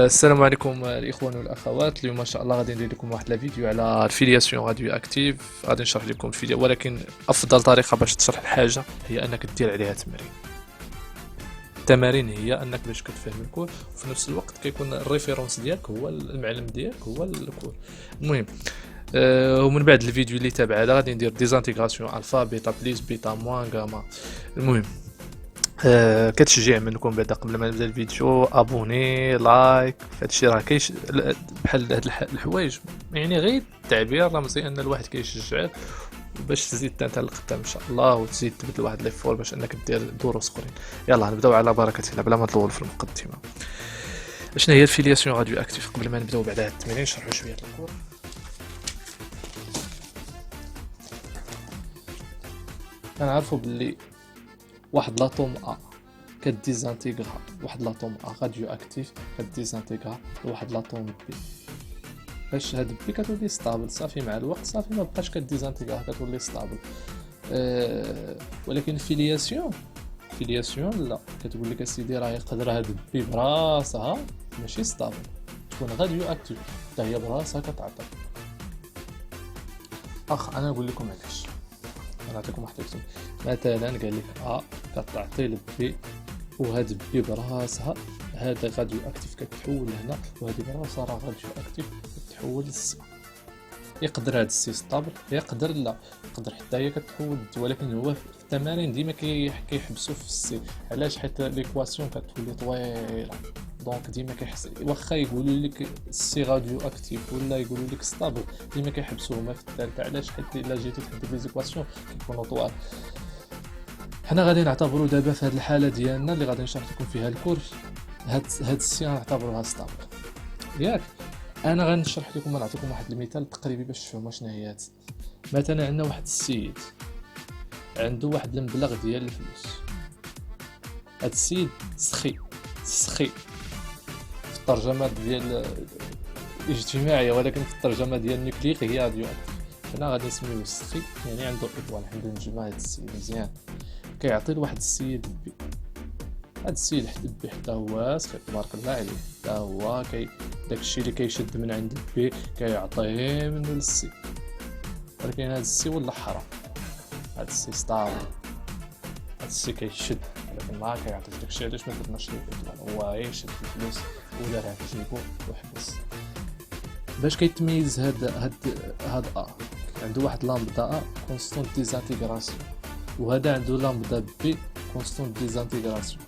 السلام عليكم الاخوان والاخوات. اليوم ان شاء الله غادي ندير لكم واحد الفيديو على الفيلياسيون راديو اكتيف. غادي نشرح لكم الفيديو، ولكن افضل طريقه باش تشرح الحاجه هي انك دير عليها تمرين. التمارين هي انك باش كتفهم الكور، وفي نفس الوقت كيكون الريفيرونس ديالك هو المعلم ديالك هو الكور. المهم ومن بعد الفيديو اللي تابع هذا غادي ندير ديزانتيغراسيون الفا بيتا بليس بيتا موان غاما. المهم كتشجيع منكم بعدا قبل ما نبدا الفيديو ابوني لايك فهادشي راه كايش بحال هاد الحوايج، يعني غير التعبير رمزي ان الواحد كيشجعك باش تزيد انت لقدام ان شاء الله، وتزيد تبدل واحد لي فور باش انك دير دروس اخرين. يلا نبداو على بركه الله بلا ما نطول في المقدمه. شنو هي الفيلياسيون راديو اكتيف؟ قبل ما نبداو بعد هاد التمرين نشرحوا شويه الكور. كنعرفوا باللي واحد لاطوم ا كديزانتيغرا واحد لاطوم ا راديو اكتيف كديزانتيغرا واحد لاطوم بي، باش هاد بي كتولي ستابل صافي مع الوقت، صافي ما بقاش كديزانتيغرا كتولي ستابل. ولكن فيلياسيون لا، كتقول لك اسيدي راه يقدر هاد بي براسها ماشي ستابل تكون راديو اكتيف حتى هي براسها كتعطي. انا نقول لكم علاش. نعطيكم واحد الرسم. مثلا قال لك كتعطي البي، وهاد البي براسها هذا راديو اكتيف كتحول هنا، وهذه براسها راه راديو اكتيف كتحول للسي. يقدر هاد السي ستابل، يقدر لا، يقدر حتى هي كتحول، ولكن هو في التمارين ديما كيحبسوا في السي. علاش؟ حيت ليكواسيون كتولي طويله، دونك ديما كيحس واخا يقولوا لك السي راديو اكتيف ولا يقولوا لك ستابل ديما كيحبسوهما في الثالثه. علاش؟ حيت الا جيتي تحدد لي زيكواسيون كيكونوا طوال. حنا غادي نعتبروا دابا في هذه الحاله ديالنا اللي غادي نشرح لكم فيها الكور، هاد السي غنعتبروها ستابل ياك. انا غنشرح لكم، نعطيكم واحد المثال تقريبي باش تفهموا شنو هي هاد. مثلا عندنا واحد السيد عنده واحد المبلغ ديال الفلوس. هاد السيد سخي في الترجمه ديال اجتماعيه، ولكن في الترجمه ديال نيكليك هي راديو اكتيف. حنا غادي نسميوه سخي، يعني عنده اطوال، عنده نجمه. هاد السيد مزيان كيعطي لواحد السيد بي. هاد السيد بي حتى هو سخي تبارك الله عليه، حتى هو داكشي اللي كيشد من عند بي كيعطيه منه للسي. ولكن هاد السي ولا حرام، هاد السي ستابل، هاد السي كيشد ولكن ما كيعطيش داكشي. علاش؟ ما درناش ليه اطوال، هو يشد الفلوس ودارها في جيبو وحبس. باش كيتميز هاد عنده واحد لامبدا كونستونت ديزانتيغراسيون، وهذا عنده لامبدا بي كونستونت ديزانتيغراسيون.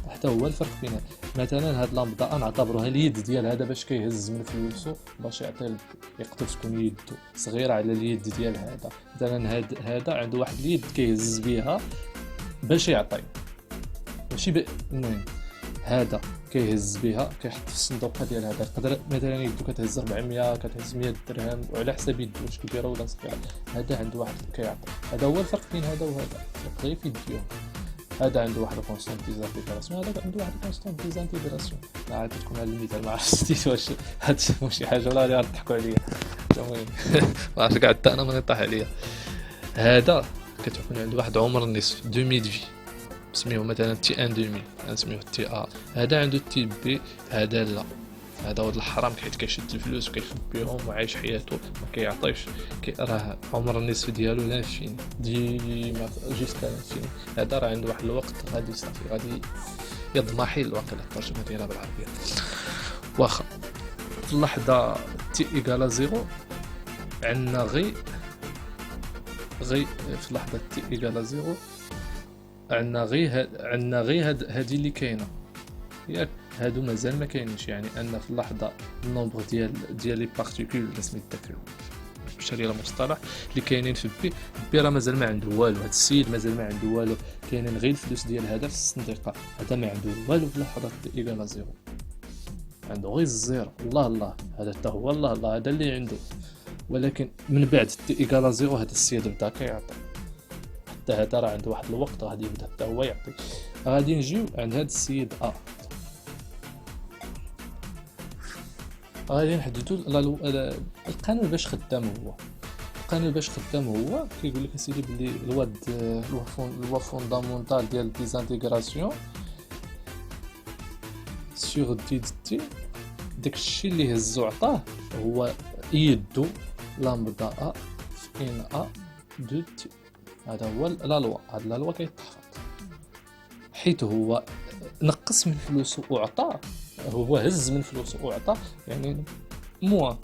حتى هو الفرق بينها. مثلا هاد لامبدا نعتبروها اليد ديال هذا باش كيهز من فلوسو باش يعطي، يقدر تكون يدو صغيره على اليد ديال هذا. مثلا هذا عنده واحد اليد كيهز بها باش يعطي، ماشي المهم هذا كيهز بها كيحط في الصندوق ديال هذا. يقدر مثلا يدو كتهز 400 كتهز 100 درهم وعلى حساب يدو واش كبيره ولا صغيره. هذا عنده واحد كيعطي. هذا هو الفرق بين هذا وهذا، غير في يديهم. هذا عنده واحد كونستانت ديزانتيغراسيون، هذا عنده واحد كونستانت ديزانتيغراسيون. لا عاد تكون هذا المثال ما عرفتش واش هاد شي حاجه ولا غادي تضحكوا عليا. المهم ما عرفتش كاع حتى انا ما نطيح عليا. هذا كتكون عنده واحد عمر النصف 2000 في، نسميوه مثلا تي ان 2000، نسميوه تي ا. هذا عنده تي بي، هذا لا، هذا ولد الحرام حيت كيشد الفلوس وكيخبيهم وعايش حياته ما كيعطيش. راه عمر النصف ديالو لانفيني ديما جيسكا لانفيني. هذا راه عنده واحد الوقت غادي صافي غادي يضمحل واقيلا الترجمه ديالها بالعربيه. واخا في اللحظه تي ايكالا زيرو عندنا غي في لحظه تي ايكالا زيرو عندنا غي هادي اللي كاينه ياك. هادو مازال ما كاينينش، يعني ان في اللحظه النومبر ديال لي بارتيكول اللي سميت داك بالشريره المصطلح اللي كاينين في بي راه مازال ما عنده والو. هاد السيد مازال ما عنده والو، كاينين غير الفلوس ديال هذا في الصنديقه. هذا ما عنده والو في لحظه ايكالا زيرو، عنده غير الزيرو. الله هذا حتى هو الله هذا اللي عنده. ولكن من بعد ايكالا زيرو هذا السيد بدا كيعطي، حتى هذا راه عنده واحد الوقت غادي يبدا حتى هو يعطي. غادي نجيو عند هذا السيد غادي نحددوا القانون باش خدام. القانون باش خدام هو كيقول لك اسيدي بلي لوا فوندامونتال ديال ديزانتيغراسيون سور دي تي داكشي اللي هزو عطاه هو يدو لامدا ا في ان ا دو تي. هذا هو لا لوا، هاد لا لوا كيتحفظ حيت هو نقص من فلوسه وعطاه، هو هز من فلوسه وعطاه، يعني موان.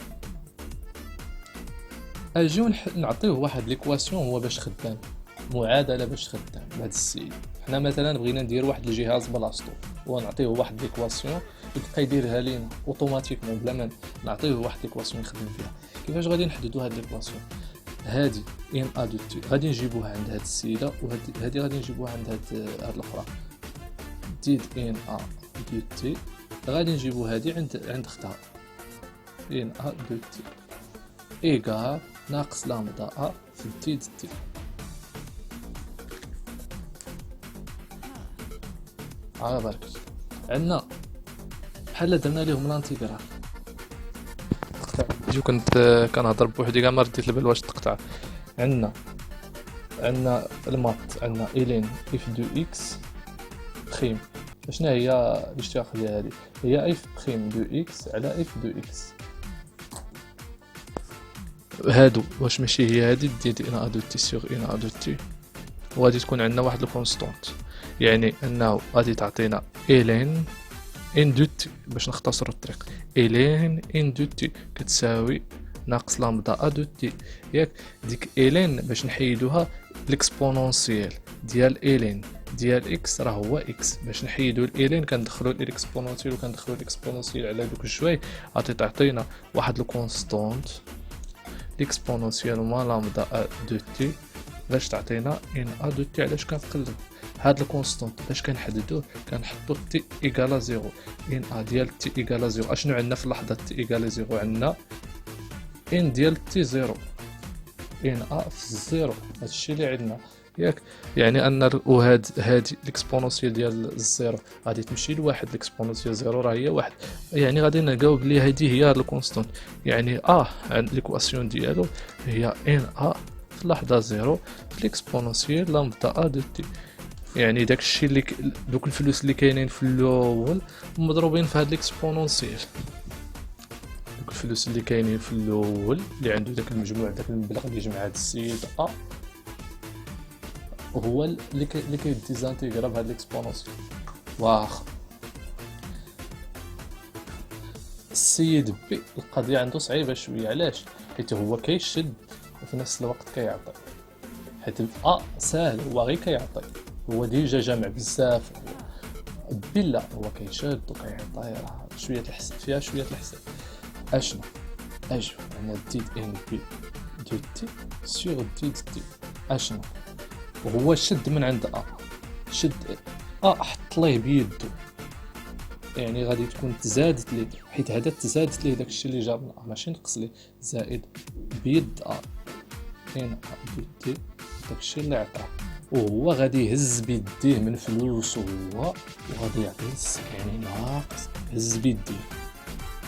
اجيو نعطيه واحد ليكواسيون هو باش خدام، معادله باش خدام لهاد السيد. حنا مثلا بغينا ندير واحد الجهاز بلاصتو ونعطيه واحد ليكواسيون يبقى يديرها لينا اوتوماتيكمون بلا ما نعطيه واحد ليكواسيون يخدم فيها. كيفاش غادي نحددوا هاد ليكواسيون؟ هادي ان ا دو تي غادي نجيبوها عند هاد السيده، وهادي غادي نجيبوها عند هاد الاخرى ديد ان ا دو تي، غادي نجيبو هادي عند اختها ان ا دو تي ايكال ناقص لامدا ا في ديد تي. على بالك عندنا بحال درنا ليهم لانتيغرال. فيديو كنت كنهضر بوحدي كاع ما رديت البال واش تقطع. عندنا المات، عندنا الين اف دو اكس بريم. شنو هي الاشتقاق ديال هذه؟ هي اف بريم دو اكس على اف دو اكس. هادو واش ماشي هي هادي ديال ان ا دو تي سور ان ا دو تي، وغادي تكون عندنا واحد الكونستونت، يعني انه غادي تعطينا الين ان دو تي باش نختصروا الطريق. الين ان دو تي كتساوي ناقص لامدا ا دو تي، ياك؟ ديك الين باش نحيدوها الاكسبونونسيال ديال الين ديال اكس راه هو اكس، باش نحيدو الين كندخلوا الاكسبونونسيال وكندخلوا الاكسبونونسيال على دوك الجوي، غادي تعطينا واحد الكونستونت الاكسبونونسيال ما لامدا ا دو تي باش تعطينا ان ا دو تي. علاش كنقلب هاد الكونستونت باش كنحددوه؟ كنحطو تي ايكالا زيرو، ان ا ديال تي ايكالا زيرو. اشنو عندنا في اللحظه تي ايكالا زيرو؟ عندنا ان ديال تي زيرو، ان ا في الزيرو، هادشي اللي عندنا، ياك؟ يعني ان هادي الاكسبونونسيال ديال الزيرو غادي تمشي لواحد، الاكسبونونسيال زيرو راه هي واحد، يعني غادي نلقاو بلي هادي هي الكونستونت، يعني عند ليكواسيون ديالو هي ان ا في اللحظه زيرو في الاكسبونونسيال لامدا ا دو تي. يعني داكشي اللي دوك الفلوس اللي كاينين في الاول مضروبين في هاد الاكسبونونسيال، دوك الفلوس اللي كاينين في الاول اللي عنده داك المجموع، داك المبلغ اللي جمع هاد السيد ا هو اللي كيديزانتيغرا بهاد الاكسبونونسيال. واخا السيد بي القضيه عنده صعيبه شويه، علاش؟ حيت هو كيشد وفي نفس الوقت كيعطي، حيت ساهل هو غير كيعطي، هو ديجا جامع بزاف. بلا هو كيشد وكيعطي، راه شويه الحساب فيها، شويه الحساب. اشنو اجو عندنا ديد ان بي دو تي سور ديد تي. اشنو وهو شد من عند شد حط ليه بيدو، يعني غادي تكون تزادت ليه، حيت هذا تزادت ليه داكشي اللي جاب من ماشي نقص ليه، زائد بيد ان دو تي داكشي اللي عطاه، وهو غادي يهز بيديه من فلوسه هو وغادي يعطيه، يعني ناقص هز بيديه،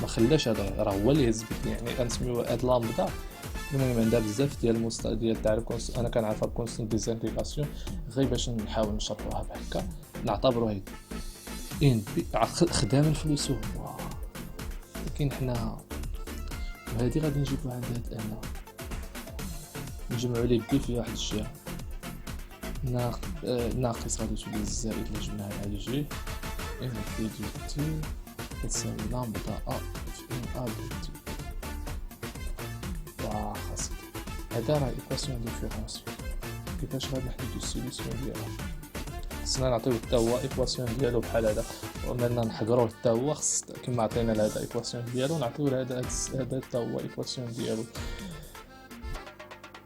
ما خلاش هذا راه هو اللي هز بيديه. يعني غنسميو هاد لامدا. المهم عندها بزاف ديال ديال تاع انا كنعرفها بكونستانت ديزانتيغاسيون، غير باش نحاول نشرحوها بهكا نعتبروا هيك ان بي خدام الفلوس هو. لكن حنا وهادي غادي نجيبوها عند هاد انا نجمعوا ليه بي في واحد الجهه، ناقص غادي تولي الزائد اللي جبناها على الجي ان بي دو تي تساوي لامدا ا في ان ا دو تي. واخا سيدي هذا راه ايكواسيون ديفيرونسيال. كيفاش غادي نحددو السوليسيون ديالها؟ خصنا نعطيو حتى هو ايكواسيون ديالو بحال هذا، ومالنا نحقروه حتى هو، خص كما عطينا لهذا ايكواسيون ديالو نعطيو لهذا حتى هو ايكواسيون ديالو.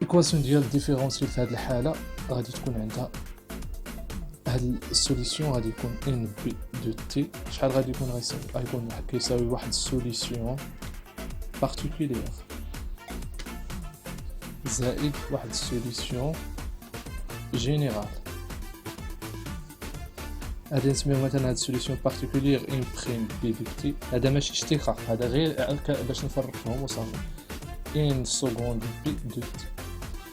ايكواسيون ديال ديفيرونسيال في هذه الحاله غادي تكون عندها هاد السوليسيون غادي يكون ان بي دو تي شحال غادي يكون؟ غيكون كيساوي واحد السوليسيون بارتيكولير زائد واحد السوليسيون جينيرال. غادي نسميو مثلا هاد السوليسيون بارتيكولير ان بريم بي دو تي. هذا ماشي اشتقاق، هذا غير باش نفرقهم وصافي. ان سكوند بي دو تي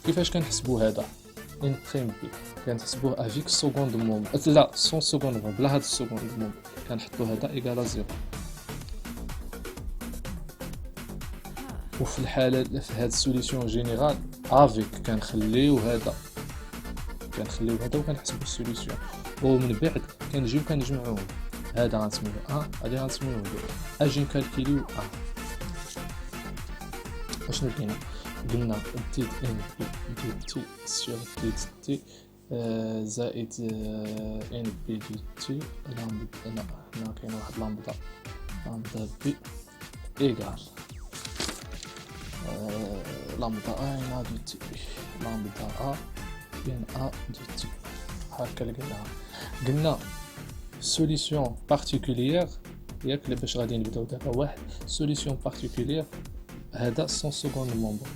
كيفاش كنحسبوا هذا؟ ان بريم بي كنحسبوه افيك سكوند مومون، لا سون سكوند مومون، بلا هاد السكوند مومون كنحطوا هذا ايكالا زيرو. وفي الحالة في هاد السوليسيون جينيرال افيك كنخليو هذا وكنحسبو السوليسيون، ومن بعد كنجيو كنجمعوهم. هذا غنسميوه هادي غنسميوه اجي نكالكيليو اشنو قلنا ديد ان بي دو تي سور ديد تي زائد ان بي دو تي لامدا. هنا كاين واحد لامدا بي ايكال لامدا ان دو تي لامدا ان دو تي. هكا قلنا سوليسيون بارتيكولير ياك اللي باش غادي نبداو دابا. واحد سوليسيون بارتيكولير هذا سون سكوند مومبر،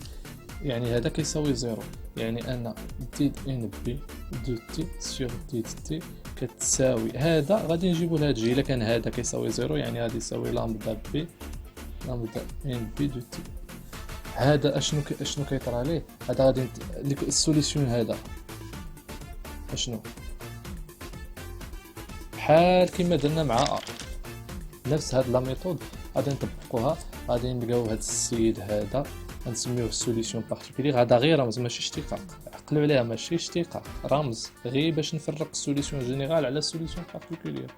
يعني هذا كيساوي زيرو، يعني ان ديد ان بي دو تي سور ديد تي كتساوي هذا. غادي نجيبو لهاد الجهه الا كان هذا كيساوي زيرو يعني غادي يساوي لامدا بي لامدا ان بي دو تي. هذا اشنو كيطرى عليه؟ هذا غادي السوليسيون هذا اشنو بحال كيما درنا مع نفس هاد لا ميثود غادي نطبقوها. غادي نلقاو هاد السيد هذا غنسميوه السوليسيون بارتيكولير. هذا غير رمز ماشي اشتقاق، عقلوا عليها ماشي اشتقاق، رمز غير باش نفرق السوليسيون جينيرال على السوليسيون بارتيكولير.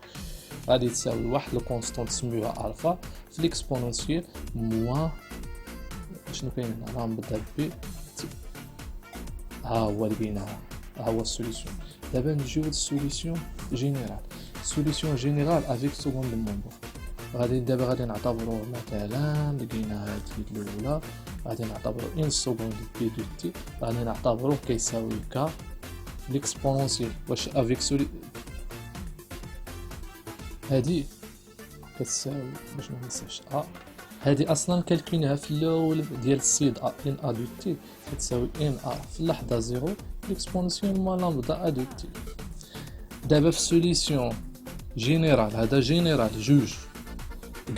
غادي تساوي واحد لو كونستون تسميوها الفا في ليكسبونونسيال موان شنو كاين هنا لامدا بي تي. ها هو لقيناها، ها هو السوليسيون. دابا نجيو للسوليسيون جينيرال. سوليسيون جينيرال افيك سكوند مومبر. دابا غادي نعتبروا مثلا لقينا هذه الاولى غادي نعتبروا ان سكوند بي دو تي غادي نعتبروا كيساوي ك ليكسبونونسيال. واش افيك سولي هذه كتساوي باش ما ننساش هذه اصلا كالكوليناها في الاول ديال السيد ان ا دو تي كتساوي ان ا في اللحظه زيرو ليكسبونونسيال موان لامدا ا دو تي. دابا في سوليسيون جينيرال هذا جينيرال جوج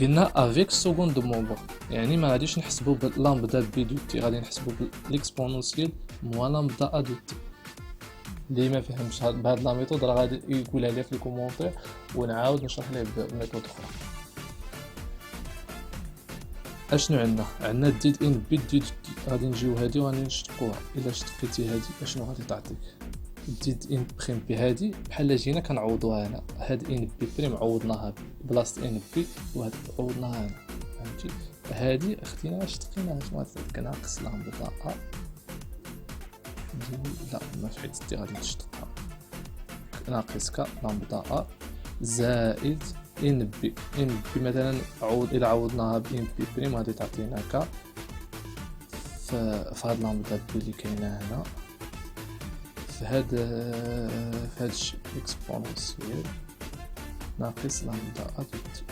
قلنا افيك سكوند مومبر، يعني ما غاديش نحسبوا بلامدا بي دو تي، غادي نحسبوا بالاكسبونونسيال موان لامدا ا دو تي. اللي ما فهمش بهاد لا ميثود راه غادي يقولها لي في الكومونتير ونعاود نشرح ليه بميثود اخرى. اشنو عندنا ديد ان بي ديد تي. غادي نجيو هادي وغادي نشتقوها. الا شتقيتي هادي اشنو غادي تعطيك؟ ديد ان بريم بي هادي بحال جينا كنعوضوها هنا. هاد ان بي بريم عوضناها بلاصه ان بي وهاد عوضناها هنا، فهمتي؟ هادي اختينا شتقيناها كناقص لامدا ا لا ماشي حيت تي غادي تشتقها ناقص ك لامدا ا زائد ان بي. ان بي مثلا الى عوضناها بان بي بريم غادي تعطينا ك في هاد لامدا بي اللي كاينه هنا في هاد الشيء اكسبونونسيال ناقص لامدا ا دو تي.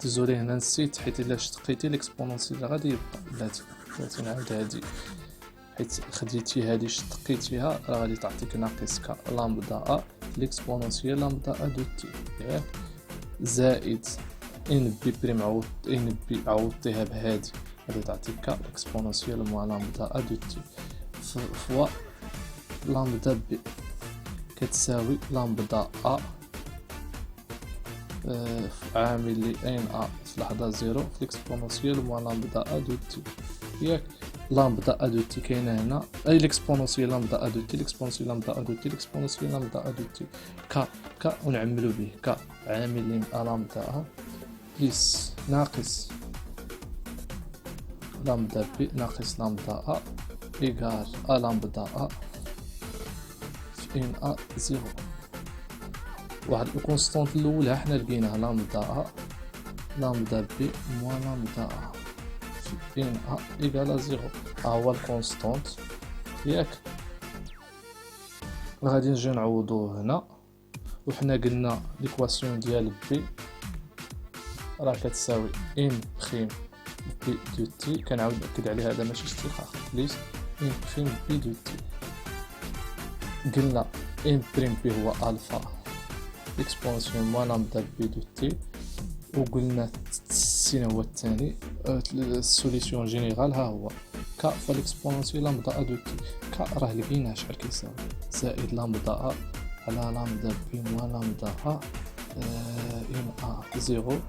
ديزولي هنا نسيت حيت الا شتقيتي ليكسبونونسيال غادي يبقى بلاتي نعاود هادي حيت خديتي هادي شتقيتيها راه غادي تعطيك ناقص ك لامدا ا ليكسبونونسيال لامدا ا دو تي ياك زائد ان بي بريم عوضتيها بهادي غادي تعطيك ك اكسبونونسيال موان لامدا ا دو تي فوا لامدا بي كتساوي لامدا ا عامل لي ان ا في لحظه زيرو في الاكسبونونسيال موان لامدا ا دو تي ياك. لامدا ا دو تي كاينه هنا اي ليكسبونونسيال لامدا ا دو تي ليكسبونونسيال لامدا ا دو تي ليكسبونونسيال لامدا ا دو تي ك ونعملو به ك عامل لي لامدا ا بليس ناقص لامدا بي ناقص لامدا ا ايكال ا لامدا ا في ان ا زيرو. واحد الكونستانت الاولى حنا لقيناها لامدا بي موان لامدا ا في ان ا ايكال زيرو. ها هو الكونستانت ياك. غادي نجي نعوضوه هنا وحنا قلنا ليكواسيون ديال بي راه كتساوي ان بريم بي دو تي. كنعاود ناكد عليها هذا ماشي اشتقاق بليس ان بريم بي دو تي. قلنا ان بريم بي هو الفا اكسبونسيون موان لامدا بي دو تي. وقلنا السين هو الثاني السوليسيون جينيرال ها هو ك فالاكسبونسيال لامدا ا دو تي. ك راه لقيناه شحال كيساوي زائد لامدا ا على لامدا بي موان لامدا ا ان ا زيرو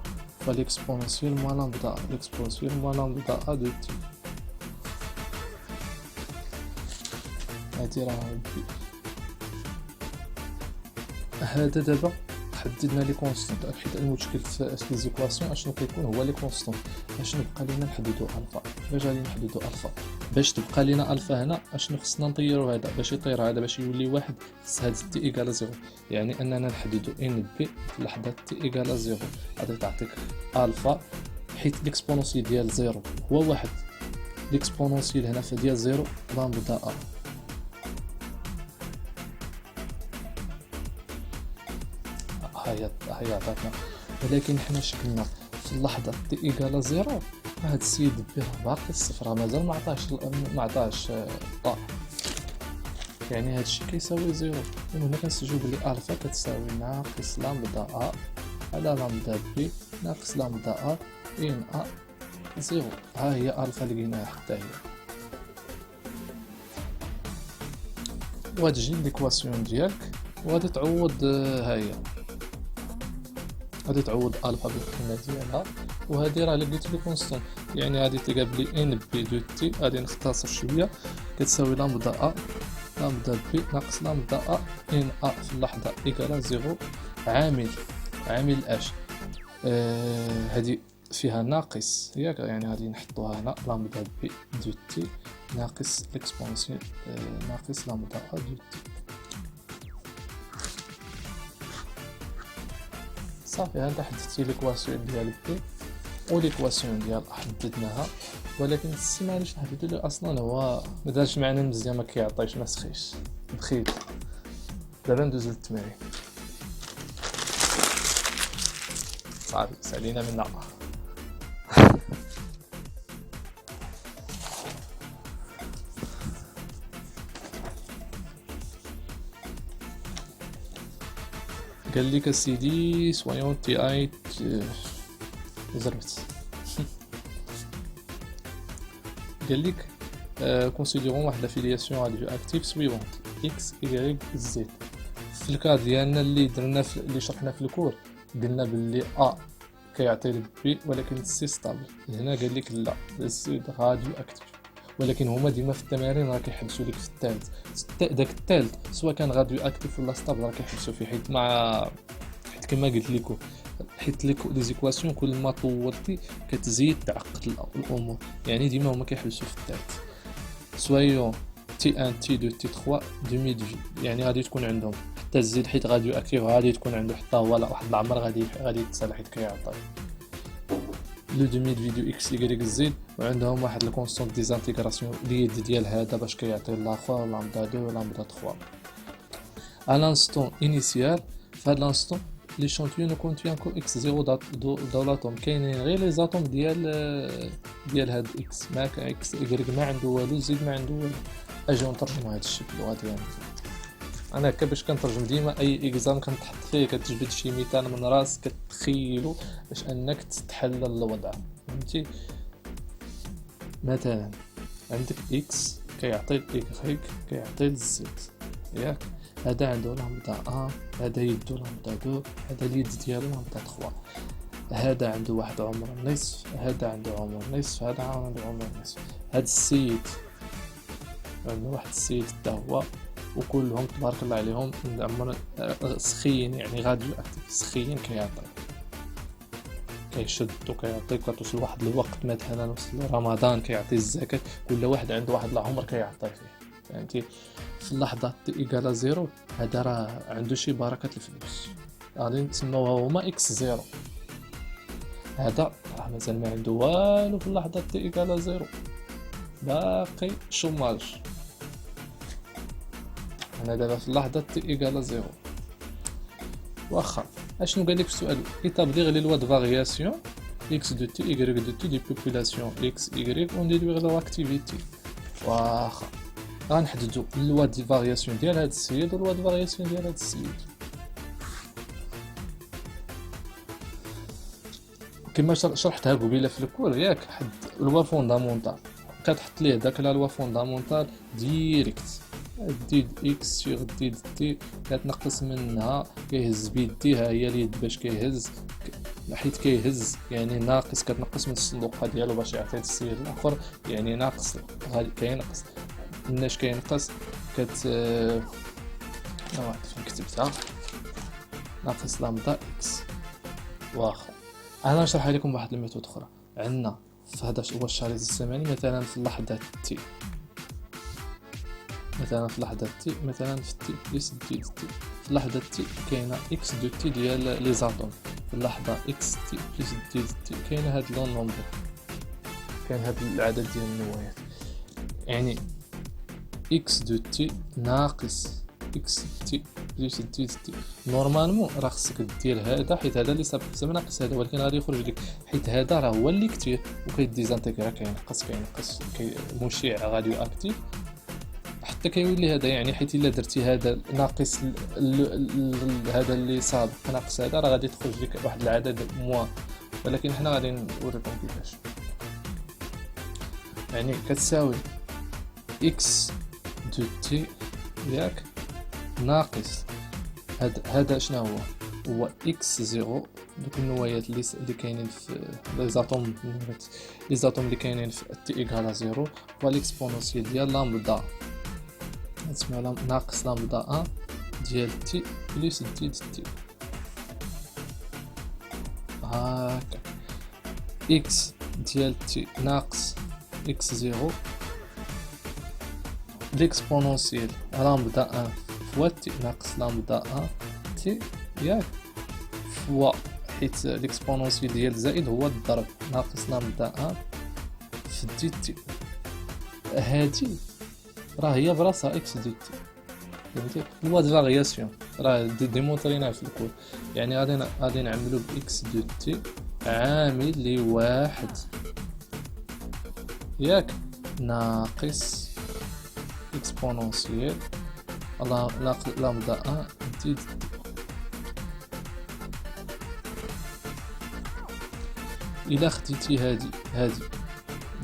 fois l'exponentielle moins lambda A, l'exponentielle moins lambda A de t. هادي راه هذا دابا حددنا لي كونستانت، حيت المشكل في لي زيكواسيون اشنو كيكون هو لي كونستانت. اشنو بقى لينا نحددو الفا، باش غادي نحددو الفا باش تبقى لينا الفا هنا. اشنو خصنا نطيرو هذا باش يطير هذا باش يولي واحد، خص هاد تي ايكال زيرو، يعني اننا نحددو ان بي في لحظه تي ايكال زيرو غادي تعطيك الفا، حيت ليكسبونونسيال ديال زيرو هو واحد، ليكسبونونسيال هنا في ديال زيرو لامدا ا. هيا عطاتنا، ولكن حنا شكلنا في اللحظه تي ايكال زيرو هاد السيد بي راه باقي الصفر، مازال ما عطاش طا، يعني هاد الشيء كيساوي زيرو. ومن هنا كنستنتجو بلي الفا كتساوي ناقص لامدا ا على لامدا بي ناقص لامدا ا ان ا زيرو. ها هي الفا لقيناها حتى هي. وغتجي ليكواسيون ديالك وغادي تعوض، ها هي غادي تعوض الفا بالقيمه ديالها، وهذه راه لقيت لي كونستانت، يعني غادي تلقى بلي ان بي دو تي غادي نختصر شويه كتساوي لامدا ا لامدا بي ناقص لامدا ا ان ا في اللحظه ايكال زيرو عامل اش. هذه فيها ناقص ياك، يعني غادي نحطوها هنا لامدا بي دو تي ناقص ليكسبونسيون ناقص لامدا ا دو تي. صافي هانت حددتي ليكواسيون ديال بي وليكواسيون ديال حددناها، ولكن السي معليش نحددو ليه اصلا هو مدارش معنا مزيان، ما كيعطيش، ما سخيش بخيت. دابا ندوزو للتمارين. صافي سالينا منها. قال لك سيدي سويون تي اي زربت. قال لك كونسيديرون واحد لافيلياسيون راديو اكتيف سويونت اكس اي زد. في الكاد ديالنا اللي درنا اللي شرحنا في الكور قلنا باللي ا كيعطي بي ولكن سي ستابل. هنا قال لك لا السي راديو اكتيف، ولكن هما ديما في التمارين راه كيحبسوا لك في الثالث، داك الثالث سواء كان راديو اكتيف ولا ستابل راه كيحبسوا فيه، حيت كما قلت لكم، حيت لي زيكواسيون كل ما طولتي كتزيد تعقد الامور، يعني ديما هما كيحبسوا في الثالث. سوايون تي 1 تي 2 تي 3 دومي دو، يعني غادي تكون عندهم حتى الزيد، حيت راديو اكتيف غادي تكون عنده حتى هو واحد العمر غادي يتصل، حيت كيعطي لو دومي دو اكس اي زد، وعندهم واحد الكونستانت ديزانتيغراسيون ليد ديال هذا باش كيعطي لاخر لامدا 2 لامدا 3. à l'instant initial فهاد l'instant l'échantillon ne contient que x0 dans l'atome، كاينين غير لي زاتوم ديال هاد اكس، ما كاين اكس اي ما عنده والو، زيد ما عنده والو. اجي نترجموا هاد الشيء باللغه ديالنا. انا هكا باش كنترجم ديما اي اكزام كنتحط فيه كتجبد شي مثال من راس كتخيلو باش انك تتحلل الوضع، فهمتي؟ مثلا عندك اكس كيعطي الايكغيك كيعطي الزد، ياك هذا عنده لامدا ا، هذا يدو لامدا 2، هذا اليد ديالو لامدا 3، هذا عنده واحد عمر نصف، هذا عنده عمر نصف، هذا عنده عمر نصف. هذا السيد عنده واحد السيد حتى هو، وكلهم تبارك الله عليهم عمر سخين، يعني غاديو اكتيف سخين كيعطي كيشد وكيعطيك. كتوصل لواحد الوقت مثلا وصل رمضان كيعطي الزكاة، كل واحد عنده واحد العمر كيعطي فيه، فهمتي؟ في اللحظة تي ايكال زيرو هذا راه عنده شي بركة الفلوس، غادي نسموها هما اكس زيرو. هذا راه مازال ما عنده والو في اللحظة تي ايكال زيرو، باقي شوماج. انا دابا في اللحظة تي ايكال زيرو، واخا اشنو قال لك في السؤال؟ établir les lois de variation x de t y de t des populations x y on déduire leur activité. واخا غنحددوا اللوا دي فارياسيون ديال هذا السيد واللوا دي فارياسيون ديال هذا السيد. كما شرحتها قبيله في الكور ياك، حد لوا فوندامونتال كتحط ليه داك لا لوا فوندامونتال ديريكت، ديد اكس سيغ ديد تي كتنقص منها كيهز بيدي، ها هي اليد باش كيهز حيت كيهز يعني ناقص، كتنقص من الصندوقه ديالو باش يعطي السيد الاخر، يعني ناقص غادي كينقص. مناش كينقص كت واحد فين كتبتها، ناقص لامدا اكس. واخا انا نشرح لكم واحد الميثود اخرى. عندنا في هذا هو الشريط الزمني، مثلا في اللحظه تي، مثلا في لحظه تي، مثلا في تي بلس دي تي، في لحظه تي كاينه اكس دو تي ديال لي زاتوم، في اللحظه اكس تي بلس دي تي كاين هاد لون نومبر، كاين هاد العدد ديال النوايات. يعني اكس دو تي ناقص اكس تي بلس دي تي. نورمالمون راه خصك دير هذا حيت هذا اللي سابق زعما ناقص هذا، ولكن غادي يخرج لك حيت هذا راه هو اللي كثير وكيديزانتيغرا، كينقص مشع غاديو اكتيف حتى كيولي هذا. يعني حيت الا درتي هذا ناقص هذا اللي سابق ناقص هذا راه غادي تخرج لك واحد العدد موان، ولكن حنا غادي نوريكم كيفاش. يعني كتساوي اكس دو تي ياك ناقص هذا شنو هو اكس زيرو. دوك النوايات اللي كاينين في لي زاتوم، لي زاتوم اللي كاينين في تي ايكال زيرو، هو ليكسبونونسيال ديال لامدا اسمها ناقص لامدا 1 ديال تي بلس دي تي. هاكا اكس ديال تي ناقص اكس زيرو ليكسبونونسيال لامدا 1 فوا تي ناقص لامدا 1 تي ياك فوا، حيت ليكسبونونسيال ديال زائد هو الضرب ناقص لامدا 1 في دي تي. هادي راه هي براسها اكس دي تي، فهمتي؟ لوا د فارياسيون راه ديمونطريناه في الكود. يعني غادي نعملو باكس دو تي عامل لي واحد ياك ناقص اكسبونونسيال لامدا 1 دي تي. الا خديتي هادي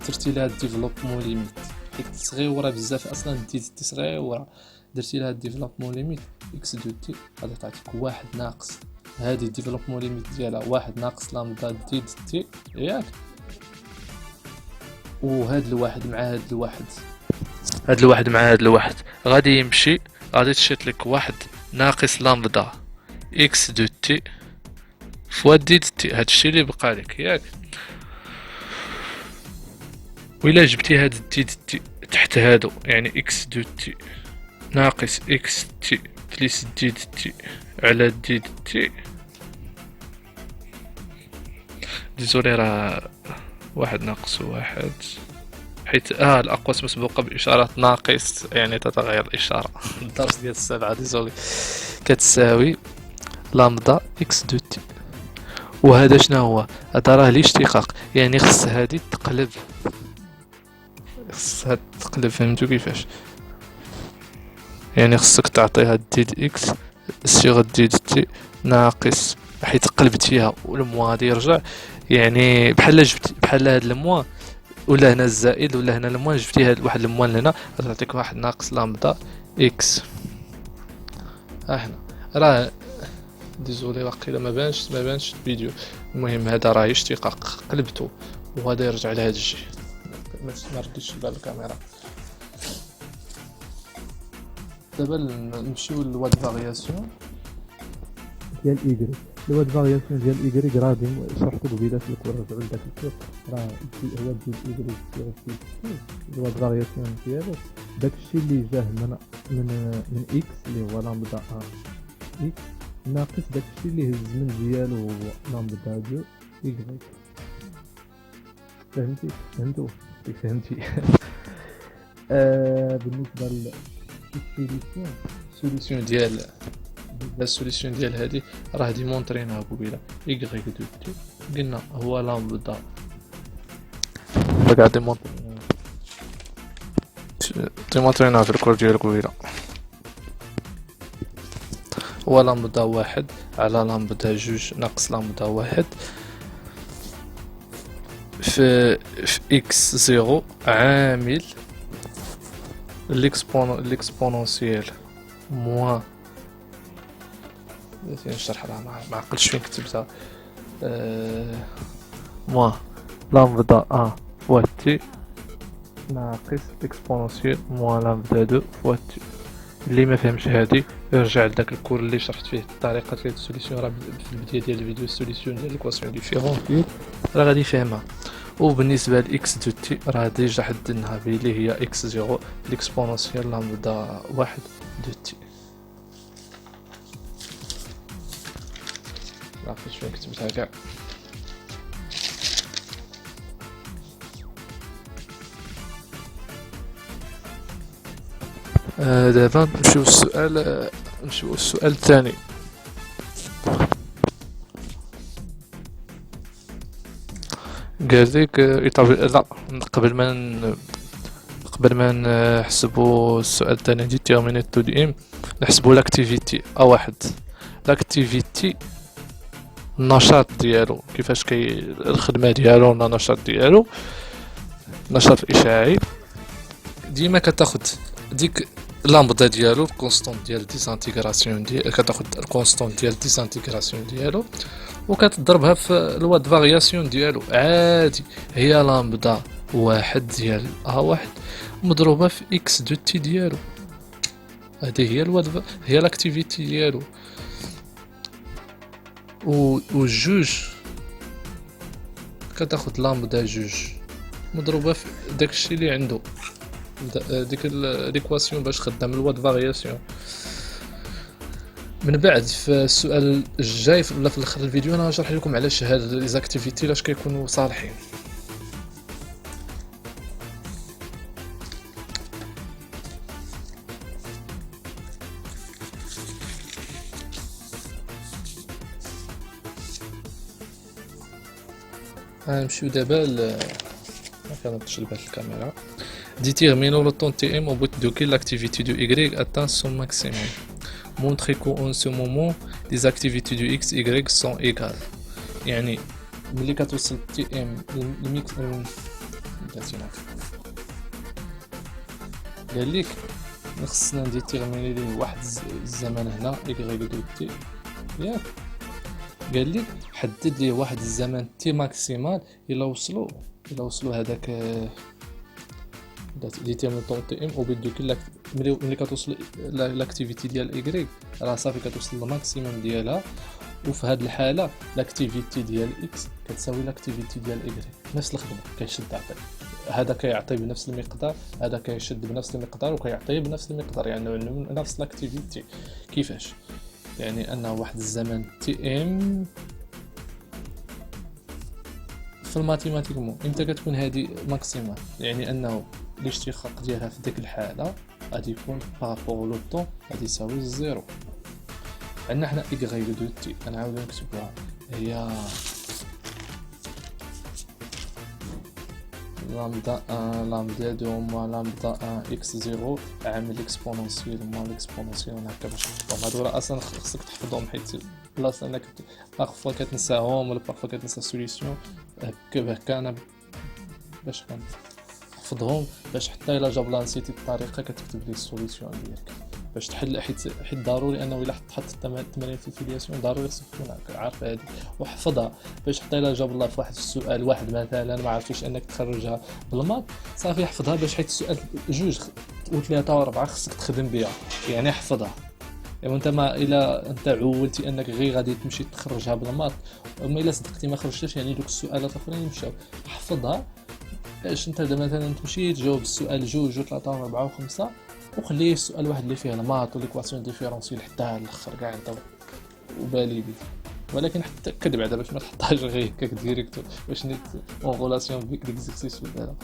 درتي لها ديفلوبمون ليميت حيت صغيره بزاف اصلا، دي تي صغيره، درتي لها ديفلوبمون ليميت اكس دو تي غادي تعطيك واحد ناقص هادي ديفلوبمون ليميت ديالها واحد ناقص لامدا دي تي ياك، وهاد الواحد مع هاد الواحد، هاد الواحد مع هاد الواحد غادي يمشي، غادي تشيط لك واحد ناقص لامدا اكس دو تي فوا دي تي. هادشي اللي بقى لك ياك. وإلا جبتي هاد دي تي تحت هادو، يعني اكس دو تي ناقص اكس تي بلس دي تي على دي تي، ديزولي راه واحد ناقص واحد حيت الأقواس مسبوقة بإشارة ناقص يعني تتغير الإشارة. الدرس ديال السابعة ديزولي. كتساوي لامدا اكس دو تي، وهذا شنو هو؟ هذا راه الاشتقاق، يعني خص هادي تقلب، خصها تقلب. فهمتو كيفاش؟ يعني خصك تعطيها ديد اكس صيغة ديد تي ناقص، حيت قلبتيها والموا غادي يرجع، يعني بحال جبت بحال هاد الموا ولا هنا الزائد ولا هنا الموا، جبتي هاد واحد الموا لهنا غتعطيك واحد ناقص لامدا اكس. هنا راه ديزولي واقيلا ما بانش الفيديو. المهم هذا راه اشتقاق قلبته وهذا يرجع لهاد الشيء. ما رديتش بال الكاميرا. دابا نمشيو للواد فارياسيون ديال ايغريك. الواد فارياسيون ديال ايغريك راه شرحتو قبيله في الكور، رجعوا لذاك الكور راه هو ديال ايغريك ديال الواد فارياسيون ديالو داكشي اللي جاه من اكس اللي هو لامدا اكس ناقص داكشي اللي هز من ديالو هو لامدا ديال ايغريك. فهمتو كيف فهمتي؟ بالنسبه للسوليسيون ديال السوليسيون ديال هذه راه ديمونطريناها قبيله. ايغريك دو تي قلنا هو لامدا، قاعد ديمونطريناها في الكور ديال قبيله، هو لامدا واحد على لامدا جوج ناقص لامدا واحد في اكس زيرو عامل ليكسبونونسيال موان. نشرح لها ما عقلتش فين كتبتها. آه موان لامدا ان فوا تي ناقص اكسبونونسيال موان لامدا دو فوا تي. اللي ما فهمش هادي يرجع لداك الكور اللي شرحت فيه الطريقه ديال السوليسيون، راه في البدايه ديال الفيديو السوليسيون ديال ليكواسيون ديفيرونت راه غادي يفهمها. وبالنسبه لاكس دو تي راه ديجا حددناها بلي هي اكس زيرو ليكسبونونسيال لامدا واحد دو تي. عرفتش فين كتبتها كاع. دابا نمشيو السؤال الثاني. قال لك لا، قبل ما نحسبوا السؤال الثاني ديتيرميني تو دي ام، نحسبوا لاكتيفيتي ا واحد. لاكتيفيتي النشاط ديالو كيفاش الخدمه ديالو ولا النشاط ديالو، النشاط الاشعاعي ديما كتاخد ديك لامدا ديالو الكونستونت ديال ديسانتيغراسيون كتاخد الكونستونت ديال ديسانتيغراسيون ديالو وكتضربها في الواد فارياسيون ديالو عادي. هي لامدا واحد ديال ا واحد مضروبة في اكس دو تي ديالو. هذه هي الواد، هي لاكتيفيتي ديالو. و جوج كتاخد لامدا جوج مضروبة في داكشي اللي عنده ديك ليكواسيون باش خدام الواد فارياسيون. من بعد في السؤال الجاي ولا في الاخر الفيديو انا غنشرح لكم علاش هاد ليزاكتيفيتي لاش كيكونوا صالحين. غنمشيو دابا ما كنردش لبات الكاميرا. Déterminons le temps Tm au bout duquel l'activité de Y atteint son maximum. Montrez qu'en ce moment, les activités de X et Y sont égales. يعني ملي كتوصل Tm الميكس قال لك خصنا نديتيرميني ليه واحد الزمن هنا Y دو تي ياك. قال لك حدد ليه واحد الزمن تي ماكسيمال الا وصلوا هذاك ديتيرمين طون تي ام او بيت دو كل ملي كتوصل لاكتيفيتي ديال ايغريك راه صافي كتوصل للماكسيموم ديالها. وفي هذه الحاله لاكتيفيتي ديال اكس كتساوي لاكتيفيتي ديال ايغريك، نفس الخدمه كيشد عطي. هذا كيعطي بنفس المقدار، هذا كيشد بنفس المقدار وكيعطي بنفس المقدار، يعني نفس لاكتيفيتي. كيفاش؟ يعني انه واحد الزمن تي ام في الماتيماتيكمون امتى كتكون هذه ماكسيمال، يعني انه الاشتقاق ديالها في ديك الحاله غادي يكون بارابور لو طون غادي يساوي الزيرو. عندنا حنا ايغريك دو تي غنعاودو نكتبوها، هي لامدا ان لامدا دو موان لامدا ان اكس زيرو عامل اكسبونونسيال موان الاكسبونونسيال هكا باش نحطهم. هادو راه اصلا خصك تحفظهم حيت بلاصه انك باغفوا كتنساهم ولا باغفوا كتنسى السوليسيون. هكا انا باش كنحفظهم باش حتى الا جاب لانسيتي الطريقه كتكتب ليه السوليسيون ديالك باش تحل. حيت ضروري انه الا حط التمارين في الفيلياسيون ضروري خصك تكون عارف هذه وحفظها باش حتى الا جاب الله في واحد السؤال واحد مثلا ما عرفتيش انك تخرجها بالماط صافي حفظها باش حيت السؤال جوج وثلاثه واربعه خصك تخدم بها، يعني احفظها. يعني انت ما الا انت عولتي انك غير غادي تمشي تخرجها بالماط اما الا صدقتي ما خرجتش يعني دوك السؤالات الاخرين يمشاو. حفظها باش انت مثلا تمشي تجاوب السؤال جوج وثلاثه واربعه وخمسه وخليه السؤال واحد اللي فيه الماط وليكواسيون ديفيرونسيال حتى الاخر كاع انت وبالي بيه. ولكن حتى كذب على باش ما تحطهاش غير هكاك ديريكتو باش نيت اون ريلاسيون بيك ليكزيرسيس ولا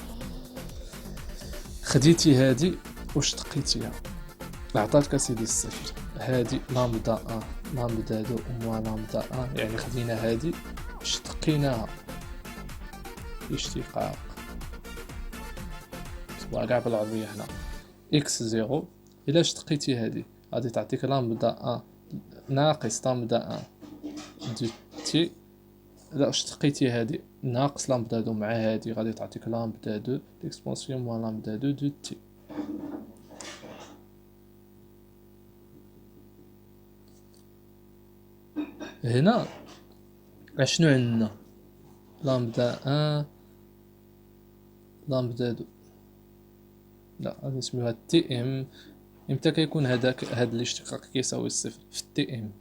خديتي هادي واش تقيتيها عطاتك سيدي الصفر. هادي لامدا ان لامدا دو موان لامدا ان يعني خدينا هادي اشتقيناها اشتقاق سواء كاع بالعربية هنا اكس زيرو. الا اشتقيتي هادي غادي تعطيك لامدا ان ناقص لامدا ان دو تي. الا اشتقيتي هادي ناقص لامدا دو مع هادي غادي تعطيك لامدا دو ليكسبونسيون موان لامدا دو تي. هنا اشنو عندنا؟ لامدا ان، لامدا دو. لا غادي نسميوها تي ام. امتى كيكون هذاك الاشتقاق كيساوي الصفر؟ في التي ام.